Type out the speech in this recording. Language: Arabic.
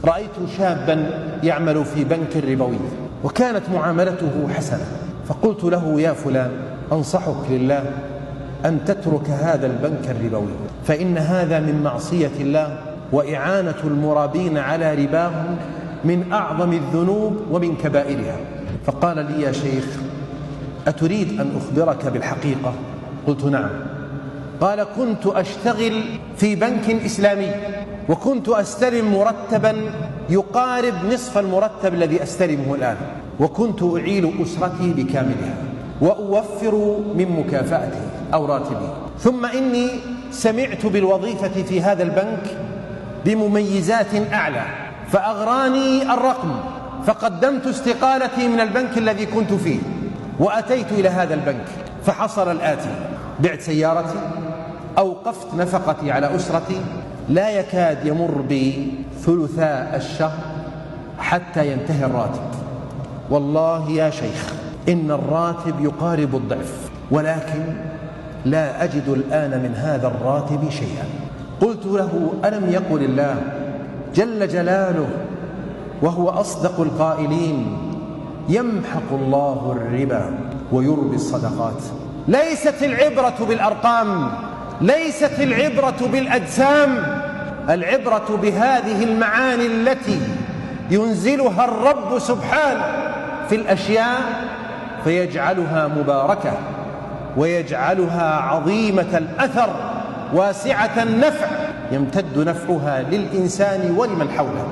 رأيت شابا يعمل في بنك ربوي وكانت معاملته حسنة، فقلت له: يا فلان، أنصحك لله أن تترك هذا البنك الربوي، فإن هذا من معصية الله، وإعانة المرابين على رباهم من أعظم الذنوب ومن كبائرها. فقال لي: يا شيخ، أتريد أن أخبرك بالحقيقة؟ قلت: نعم. قال: كنت أشتغل في بنك إسلامي، وكنت أستلم مرتبا يقارب نصف المرتب الذي أستلمه الآن، وكنت أعيل أسرتي بكاملها وأوفر من مكافأتي أو راتبي، ثم إني سمعت بالوظيفة في هذا البنك بمميزات أعلى، فأغراني الرقم، فقدمت استقالتي من البنك الذي كنت فيه وأتيت إلى هذا البنك. فحصل الآتي: بعت سيارتي، أوقفت نفقتي على أسرتي، لا يكاد يمر بي ثلثاء الشهر حتى ينتهي الراتب. والله يا شيخ، إن الراتب يقارب الضعف، ولكن لا أجد الآن من هذا الراتب شيئا. قلت له: ألم يقل الله جل جلاله وهو أصدق القائلين: يمحق الله الربا ويربي الصدقات؟ ليست العبرة بالأرقام، ليست العبرة بالأجسام، العبرة بهذه المعاني التي ينزلها الرب سبحانه في الأشياء فيجعلها مباركة ويجعلها عظيمة الأثر واسعة النفع، يمتد نفعها للإنسان ولمن حوله.